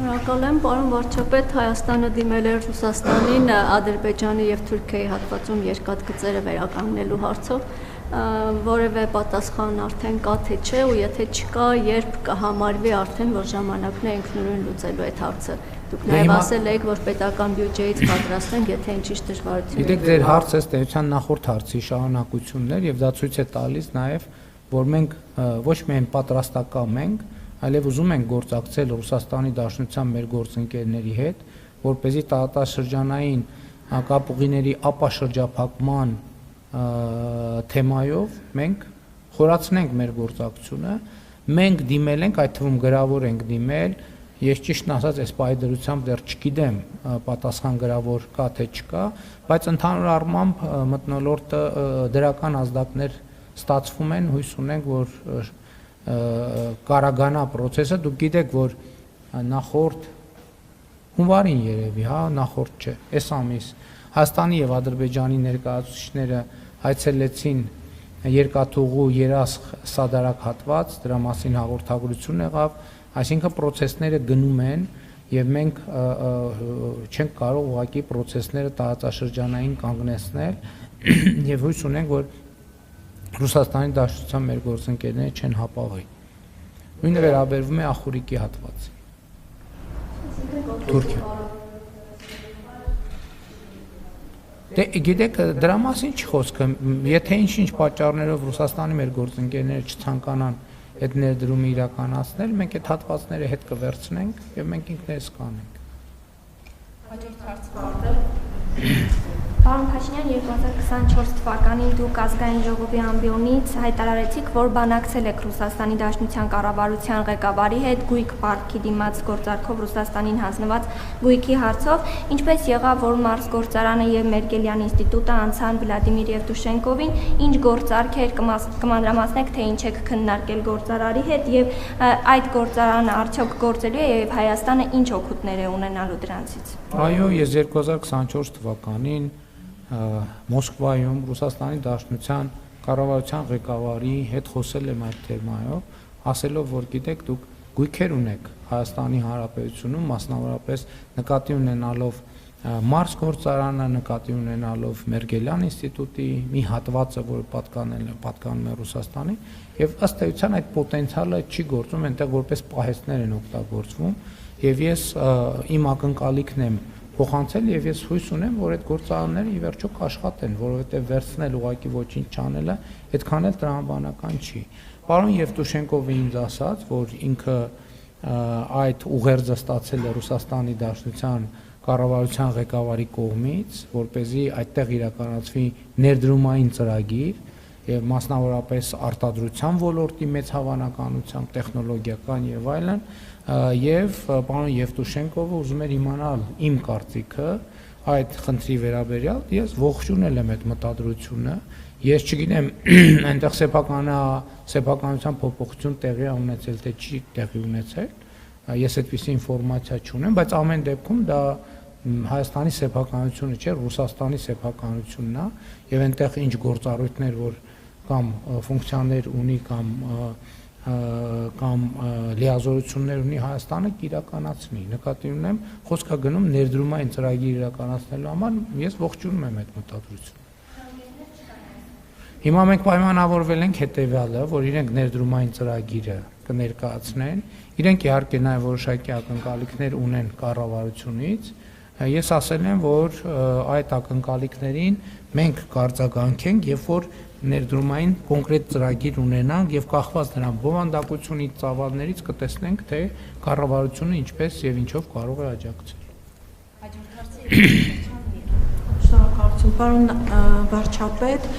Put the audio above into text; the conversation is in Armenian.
Շնորհակալ եմ, պարոն վարչապետ, Հայաստանը դիմել էր Ռուսաստանին Ադրբեջանի և Թուրքիայի հատվածում երկաթգծերը վերականգնելու հարցով, որևէ պատասխան արդեն կա թե չէ, ու եթե չկա, երբ կհամարվի արդեն, որ ժամանակն է ինքնուրույն լուծելու այդ հարցը։ Դուք նաև ասել եք, որ պետական բյուջեից պատրաստենք, եթե ինչ-ինչ դժվարություն։ Գիտեք, ձեր հարցը ըստ էության նախորդ հարցի շարունակությունն էր, եւ դա ցույց է տալիս նաև, որ մենք ոչ միայն պատրաստակամ ենք, այլև ուզում ենք գործակցել Ռուսաստանի Դաշնության մեր գործընկերների հետ, որպեսզի տարածաշրջանային կապուղիների ապաշրջափակման թեմայով մենք խորացնենք մեր գործակցությունը։ Մենք դիմել ենք, այդ թվում գրավոր ենք դիմել, ես ճիշտն ասած այս պայդրությամբ դեռ չգիտեմ պատասխան գրավոր կա թե չկա, բայց ընդհանուր առմամբ մթնոլորտը դրական ազդակներ ստացվում են, հույս ունենք, որ կարագանա process-ը, դուք գիտեք, որ նախորդ հունվարին երևի, նախորդ չէ, այս ամիս Հայաստանի եւ Ադրբեջանի ներկայացուցիչները այցելեցին երկաթուղու երասխ սադարակ հատված, դրա մասին հաղորդագրություն եղավ, այսինքն process-ները գնում են եւ մենք չենք կարող ուղղակի process-ները տարածաշրջանային կանգնեցնել եւ հույս ունենք, որ Ռուսաստանի Դաշնության մեր գործընկերները չեն հապաղի։ Նույնը վերաբերվում է Ախուրիկի հատվածին։ Թուրքիա։ Դե գիտեք, դրա մասին չի խոսքը, եթե ինչ-ինչ պատճառներով Ռուսաստանի մեր գործընկերները չցանկանան այդ ներդրումը իրականացնել, մենք այդ հատվածները հետ կվերցնենք եւ մենք ինքներս կանենք։ Հաջորդ հարցը Պարոն Փաշինյան, 2024 թվականին դուք ազգային ժողովի ամբիոնից հայտարարեցիք, որ բանակցել եք Ռուսաստանի Դաշնության կառավարության ղեկավարի հետ Գույք պարտքի դիմաց գործարքով Ռուսաստանին հանձնված գույքի հարցով, ինչպես եղավ, որ Մարս գործարանը եւ Մերկելյան ինստիտուտը անցան Վլադիմիր Եվտուշենկովին, ինչ գործարքեր կմանրամասնեք, թե ինչ եք քննարկել գործարարի հետ եւ այդ գործարանը արդյոք գործելու է եւ Հայաստանը ինչ օգուտներ է ունենալու դրանցից։ Այո, ես 2024 թվականին Մոսկվայում Ռուսաստանի Դաշնության կառավարության ղեկավարի հետ խոսել եմ այդ թեմայով, ասելով, որ գիտեք, դուք գույքեր ունեք Հայաստանի Հանրապետությունում, մասնավորապես նկատի ունենալով Մարս գործարանը, նկատի ունենալով Մերկելյան ինստիտուտի մի հատվածը, որը պատկանում է Ռուսաստանին, եւ ըստ էության այդ պոտենցիալը չի գործում, այնտեղ որպես պահեստներ են օգտագործվում, եւ ես իմ ակնկալիքն եմ փոխանցել եւ ես հույս ունեմ, որ այդ գործարանները ի վերջո կաշխատեն, որովհետեւ վերցնել ուղակի ոչինչ չանելը այդքան էլ տրամաբանական չի։ Պարոն Եվտուշենկովը ինձ ասաց, որ ինքը այդ ուղերձը ստացել է Ռուսաստանի Դաշնության կառավարության ղեկավարի կողմից, որպեսզի այդտեղ իրականացվի ներդրումային ծրագիր եւ մասնավորապես արտադրության ոլորտի մեծ հավանականությամբ, տեխնոլոգիական եւ այլն, եւ պարոն Եվտուշենկովը ուզում էր իմանալ իմ կարծիքը այդ խնդրի վերաբերյալ, ես ողջունել եմ այդ մտադրությունը, ես չգիտեմ այնտեղ սեփականության փոփոխություն տեղի է ունեցել թե չի տեղի ունեցել, ես այդպիսի ինֆորմացիա չունեմ, բայց ամեն դեպքում դա Հայաստանի սեփականությունը չէ, Ռուսաստանի սեփականությունն է եւ այնտեղ ինչ գործառույթներ, որ կամ ֆունկցիաներ ունի կամ լիազորություններ ունի Հայաստանը կիրականացնի։ Նկատի ունեմ, խոսքը գնում ներդրումային ծրագիր իրականացնելու համար, ես ողջունում եմ այդ մտադրությունը։ Հիմա մենք պայմանավորվել ենք հետեւյալը, որ իրենք ներդրումային ծրագիրը կներկայացնեն, իրենք իհարկե նաև որոշակի ակնկալիքներ ունեն կառավարությունից, ես ասել եմ, որ այդ ակնկալիքներին մենք կարձագանքենք, երբ որ ներդրումային կոնկրետ ծրագիր ունենանք եւ կախված նրան բովանդակությունից, ծավալներից կտեսնենք, թե կառավարությունը ինչպես եւ ինչով կարող է աջակցել։ Հաջորդ հարցը Շնորհակալություն, պարոն վարչապետ,